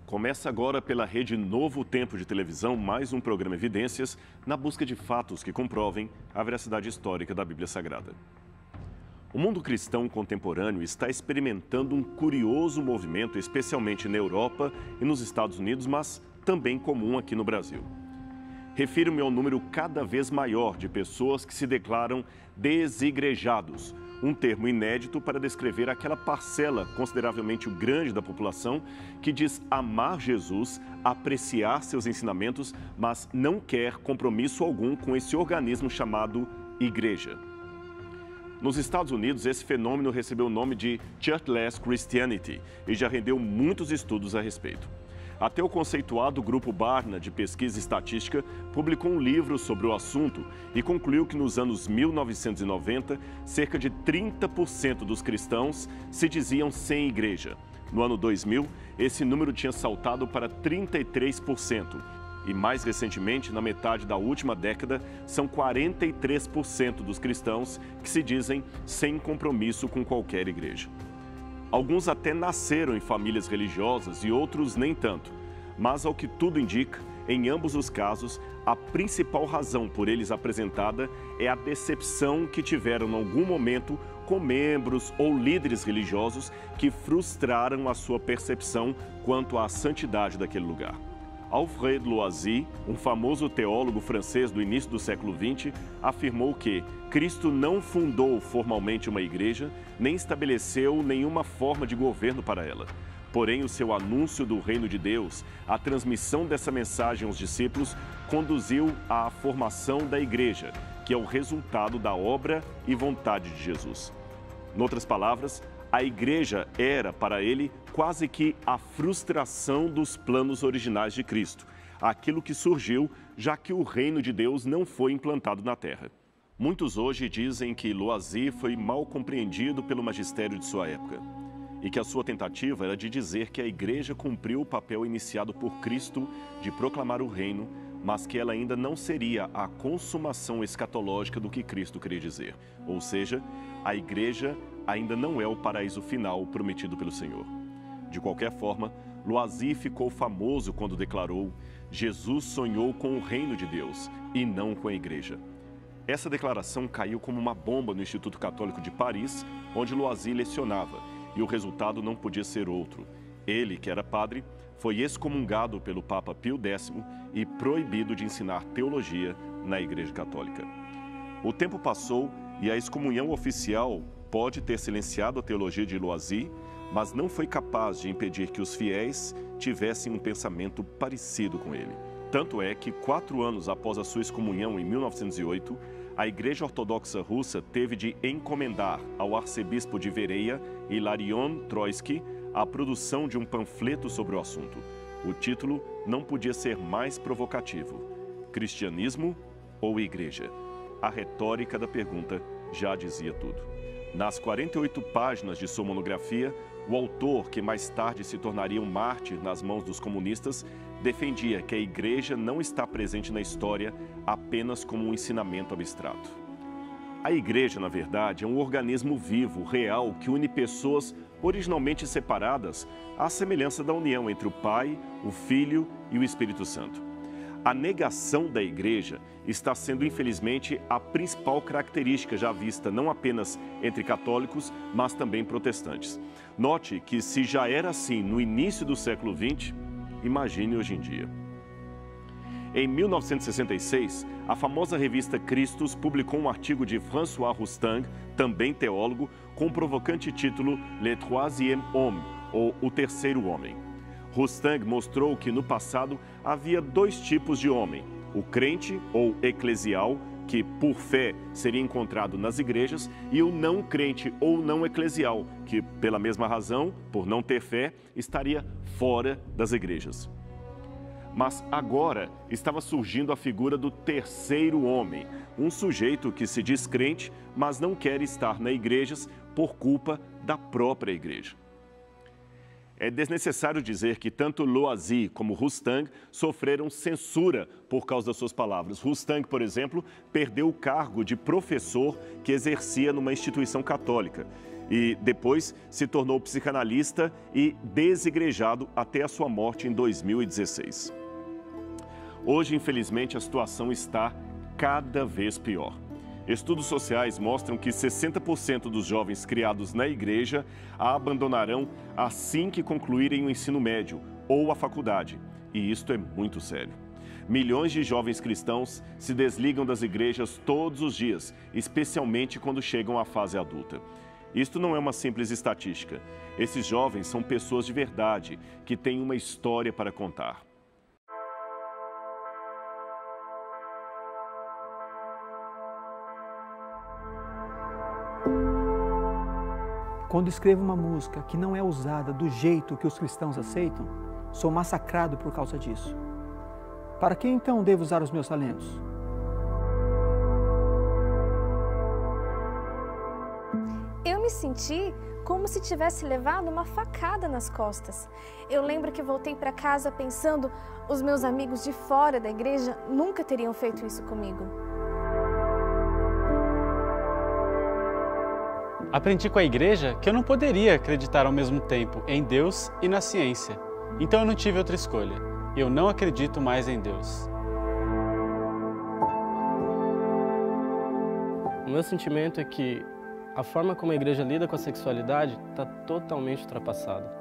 Começa agora pela rede Novo Tempo de televisão mais um programa Evidências na busca de fatos que comprovem a veracidade histórica da Bíblia Sagrada. O mundo cristão contemporâneo está experimentando um curioso movimento, especialmente na Europa e nos Estados Unidos, mas também comum aqui no Brasil. Refiro-me ao número cada vez maior de pessoas que se declaram desigrejados, um termo inédito para descrever aquela parcela consideravelmente grande da população que diz amar Jesus, apreciar seus ensinamentos, mas não quer compromisso algum com esse organismo chamado igreja. Nos Estados Unidos, esse fenômeno recebeu o nome de Churchless Christianity e já rendeu muitos estudos a respeito. Até o conceituado Grupo Barna de Pesquisa e Estatística publicou um livro sobre o assunto e concluiu que nos anos 1990, cerca de 30% dos cristãos se diziam sem igreja. No ano 2000, esse número tinha saltado para 33%. E mais recentemente, na metade da última década, são 43% dos cristãos que se dizem sem compromisso com qualquer igreja. Alguns até nasceram em famílias religiosas e outros nem tanto. Mas, ao que tudo indica, em ambos os casos, a principal razão por eles apresentada é a decepção que tiveram em algum momento com membros ou líderes religiosos que frustraram a sua percepção quanto à santidade daquele lugar. Alfred Loisy, um famoso teólogo francês do início do século XX, afirmou que Cristo não fundou formalmente uma igreja, nem estabeleceu nenhuma forma de governo para ela. Porém, o seu anúncio do reino de Deus, a transmissão dessa mensagem aos discípulos, conduziu à formação da igreja, que é o resultado da obra e vontade de Jesus. Em outras palavras, a igreja era, para ele, quase que a frustração dos planos originais de Cristo, aquilo que surgiu já que o reino de Deus não foi implantado na terra. Muitos hoje dizem que Loisy foi mal compreendido pelo magistério de sua época e que a sua tentativa era de dizer que a igreja cumpriu o papel iniciado por Cristo de proclamar o reino, mas que ela ainda não seria a consumação escatológica do que Cristo queria dizer. Ou seja, a igreja ainda não é o paraíso final prometido pelo Senhor. De qualquer forma, Loisy ficou famoso quando declarou: Jesus sonhou com o reino de Deus e não com a igreja. Essa declaração caiu como uma bomba no Instituto Católico de Paris, onde Loisy lecionava, e o resultado não podia ser outro. Ele, que era padre, foi excomungado pelo Papa Pio X e proibido de ensinar teologia na Igreja Católica. O tempo passou e a excomunhão oficial pode ter silenciado a teologia de Loisy, mas não foi capaz de impedir que os fiéis tivessem um pensamento parecido com ele. Tanto é que, 4 anos após a sua excomunhão, em 1908, a Igreja Ortodoxa Russa teve de encomendar ao arcebispo de Vereia, Hilarion Troitsky, a produção de um panfleto sobre o assunto. O título não podia ser mais provocativo: Cristianismo ou Igreja? A retórica da pergunta já dizia tudo. Nas 48 páginas de sua monografia, o autor, que mais tarde se tornaria um mártir nas mãos dos comunistas, defendia que a igreja não está presente na história apenas como um ensinamento abstrato. A igreja, na verdade, é um organismo vivo, real, que une pessoas originalmente separadas à semelhança da união entre o Pai, o Filho e o Espírito Santo. A negação da igreja está sendo, infelizmente, a principal característica já vista não apenas entre católicos, mas também protestantes. Note que, se já era assim no início do século XX, imagine hoje em dia. Em 1966, a famosa revista Christus publicou um artigo de François Roustan, também teólogo, com o provocante título Le Troisième Homme, ou O Terceiro Homem. Roustan mostrou que no passado havia 2 tipos de homem: o crente ou eclesial, que por fé seria encontrado nas igrejas, e o não crente ou não eclesial, que pela mesma razão, por não ter fé, estaria fora das igrejas. Mas agora estava surgindo a figura do terceiro homem, um sujeito que se diz crente, mas não quer estar nas igrejas por culpa da própria igreja. É desnecessário dizer que tanto Loisy como Roustan sofreram censura por causa das suas palavras. Roustan, por exemplo, perdeu o cargo de professor que exercia numa instituição católica. e depois se tornou psicanalista e desigrejado até a sua morte em 2016. Hoje, infelizmente, a situação está cada vez pior. Estudos sociais mostram que 60% dos jovens criados na igreja a abandonarão assim que concluírem o ensino médio ou a faculdade. E isto é muito sério. Milhões de jovens cristãos se desligam das igrejas todos os dias, especialmente quando chegam à fase adulta. Isto não é uma simples estatística. Esses jovens são pessoas de verdade, que têm uma história para contar. Quando escrevo uma música que não é usada do jeito que os cristãos aceitam, sou massacrado por causa disso. Para que então devo usar os meus talentos? Eu me senti como se tivesse levado uma facada nas costas. Eu lembro que voltei para casa pensando, os meus amigos de fora da igreja nunca teriam feito isso comigo. Aprendi com a igreja que eu não poderia acreditar ao mesmo tempo em Deus e na ciência. Então eu não tive outra escolha. Eu não acredito mais em Deus. O meu sentimento é que a forma como a igreja lida com a sexualidade está totalmente ultrapassada.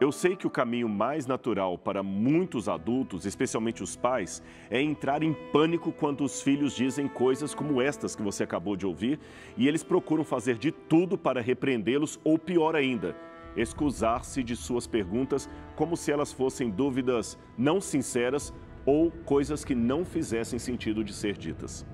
Eu sei que o caminho mais natural para muitos adultos, especialmente os pais, é entrar em pânico quando os filhos dizem coisas como estas que você acabou de ouvir e eles procuram fazer de tudo para repreendê-los ou, pior ainda, excusar-se de suas perguntas como se elas fossem dúvidas não sinceras ou coisas que não fizessem sentido de ser ditas.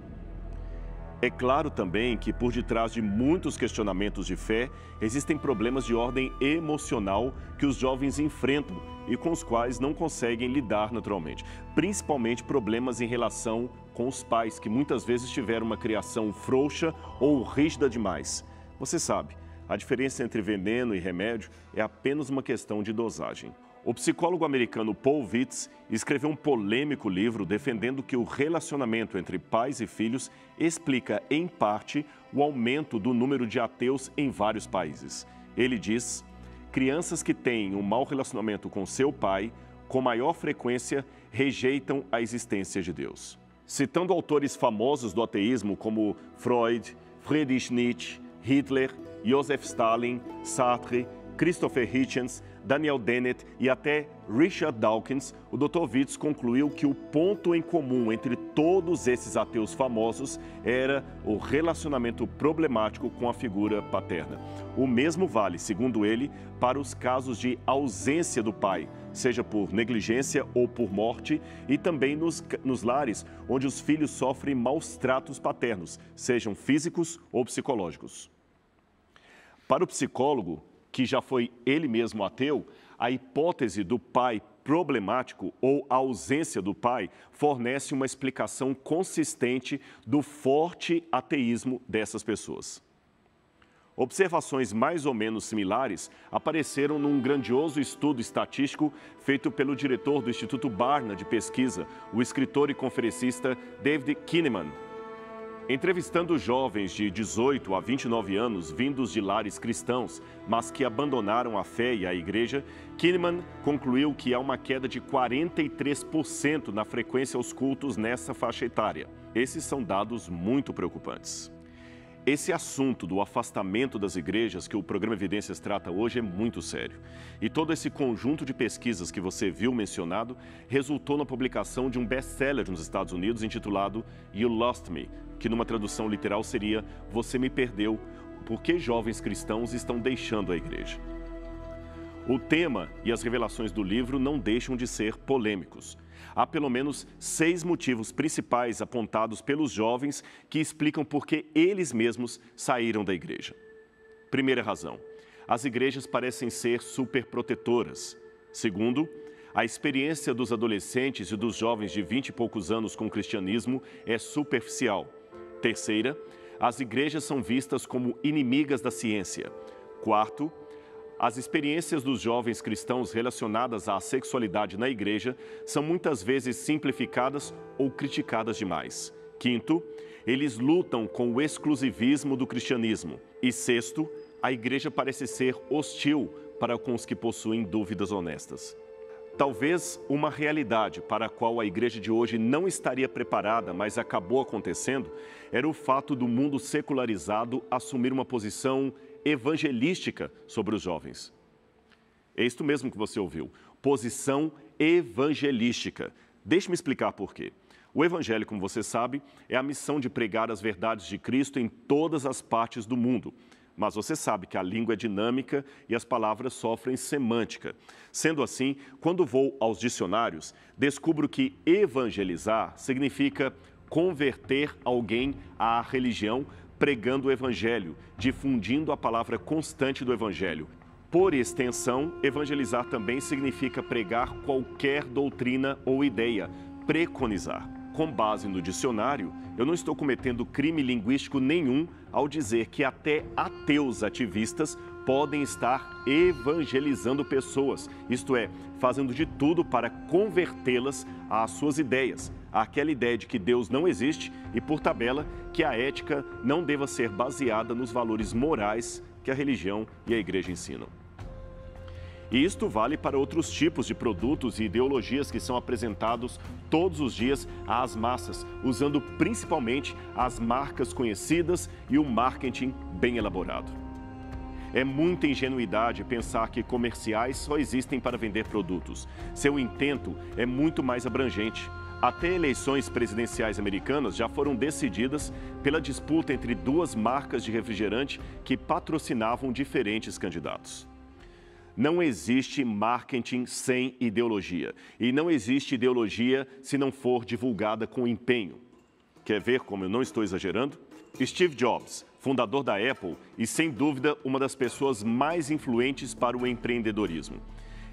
É claro também que por detrás de muitos questionamentos de fé, existem problemas de ordem emocional que os jovens enfrentam e com os quais não conseguem lidar naturalmente. Principalmente problemas em relação com os pais, que muitas vezes tiveram uma criação frouxa ou rígida demais. Você sabe, a diferença entre veneno e remédio é apenas uma questão de dosagem. O psicólogo americano Paul Vitz escreveu um polêmico livro defendendo que o relacionamento entre pais e filhos explica, em parte, o aumento do número de ateus em vários países. Ele diz: crianças que têm um mau relacionamento com seu pai, com maior frequência, rejeitam a existência de Deus. Citando autores famosos do ateísmo como Freud, Friedrich Nietzsche, Hitler, Joseph Stalin, Sartre, Christopher Hitchens, Daniel Dennett e até Richard Dawkins, o Dr. Vitz concluiu que o ponto em comum entre todos esses ateus famosos era o relacionamento problemático com a figura paterna. O mesmo vale, segundo ele, para os casos de ausência do pai, seja por negligência ou por morte, e também nos lares onde os filhos sofrem maus tratos paternos, sejam físicos ou psicológicos. Para o psicólogo, que já foi ele mesmo ateu, a hipótese do pai problemático ou a ausência do pai fornece uma explicação consistente do forte ateísmo dessas pessoas. Observações mais ou menos similares apareceram num grandioso estudo estatístico feito pelo diretor do Instituto Barna de Pesquisa, o escritor e conferencista David Kinnaman. Entrevistando jovens de 18 a 29 anos vindos de lares cristãos, mas que abandonaram a fé e a igreja, Kinnaman concluiu que há uma queda de 43% na frequência aos cultos nessa faixa etária. Esses são dados muito preocupantes. Esse assunto do afastamento das igrejas que o programa Evidências trata hoje é muito sério. E todo esse conjunto de pesquisas que você viu mencionado resultou na publicação de um best-seller nos Estados Unidos intitulado You Lost Me, que numa tradução literal seria Você me perdeu, por que jovens cristãos estão deixando a igreja? O tema e as revelações do livro não deixam de ser polêmicos. Há pelo menos 6 motivos principais apontados pelos jovens que explicam por que eles mesmos saíram da igreja. Primeira razão, as igrejas parecem ser superprotetoras. Segundo, a experiência dos adolescentes e dos jovens de 20 e poucos anos com o cristianismo é superficial. Terceira, as igrejas são vistas como inimigas da ciência. Quarto, as experiências dos jovens cristãos relacionadas à sexualidade na igreja são muitas vezes simplificadas ou criticadas demais. Quinto, eles lutam com o exclusivismo do cristianismo. E sexto, a igreja parece ser hostil para com os que possuem dúvidas honestas. Talvez uma realidade para a qual a igreja de hoje não estaria preparada, mas acabou acontecendo, era o fato do mundo secularizado assumir uma posição evangelística sobre os jovens. É isto mesmo que você ouviu, posição evangelística. Deixe-me explicar por quê. O evangelho, como você sabe, é a missão de pregar as verdades de Cristo em todas as partes do mundo. Mas você sabe que a língua é dinâmica e as palavras sofrem semântica. Sendo assim, quando vou aos dicionários, descubro que evangelizar significa converter alguém à religião pregando o evangelho, difundindo a palavra constante do evangelho. Por extensão, evangelizar também significa pregar qualquer doutrina ou ideia, preconizar. Com base no dicionário, eu não estou cometendo crime linguístico nenhum ao dizer que até ateus ativistas podem estar evangelizando pessoas, isto é, fazendo de tudo para convertê-las às suas ideias, àquela ideia de que Deus não existe e, por tabela, que a ética não deva ser baseada nos valores morais que a religião e a igreja ensinam. E isto vale para outros tipos de produtos e ideologias que são apresentados todos os dias às massas, usando principalmente as marcas conhecidas e o marketing bem elaborado. É muita ingenuidade pensar que comerciais só existem para vender produtos. Seu intento é muito mais abrangente. Até eleições presidenciais americanas já foram decididas pela disputa entre duas marcas de refrigerante que patrocinavam diferentes candidatos. Não existe marketing sem ideologia. E não existe ideologia se não for divulgada com empenho. Quer ver como eu não estou exagerando? Steve Jobs, fundador da Apple e, sem dúvida, uma das pessoas mais influentes para o empreendedorismo.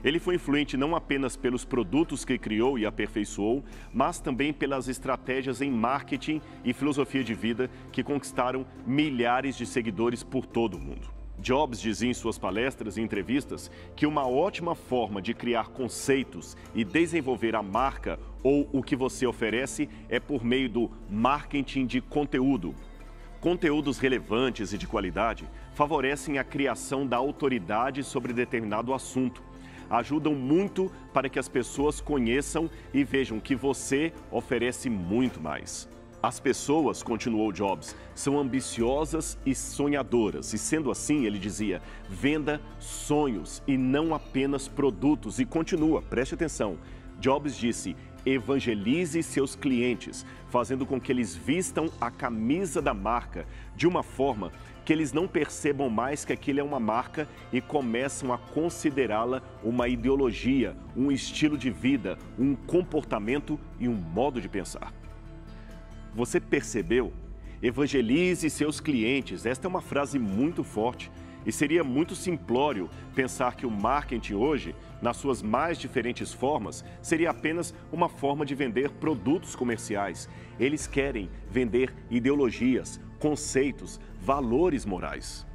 Ele foi influente não apenas pelos produtos que criou e aperfeiçoou, mas também pelas estratégias em marketing e filosofia de vida que conquistaram milhares de seguidores por todo o mundo. Jobs dizia em suas palestras e entrevistas que uma ótima forma de criar conceitos e desenvolver a marca ou o que você oferece é por meio do marketing de conteúdo. Conteúdos relevantes e de qualidade favorecem a criação da autoridade sobre determinado assunto. Ajudam muito para que as pessoas conheçam e vejam que você oferece muito mais. As pessoas, continuou Jobs, são ambiciosas e sonhadoras. E sendo assim, ele dizia, venda sonhos e não apenas produtos. E continua, preste atenção. Jobs disse, evangelize seus clientes, fazendo com que eles vistam a camisa da marca de uma forma que eles não percebam mais que aquilo é uma marca e começam a considerá-la uma ideologia, um estilo de vida, um comportamento e um modo de pensar. Você percebeu? Evangelize seus clientes. Esta é uma frase muito forte e seria muito simplório pensar que o marketing hoje, nas suas mais diferentes formas, seria apenas uma forma de vender produtos comerciais. Eles querem vender ideologias, conceitos, valores morais.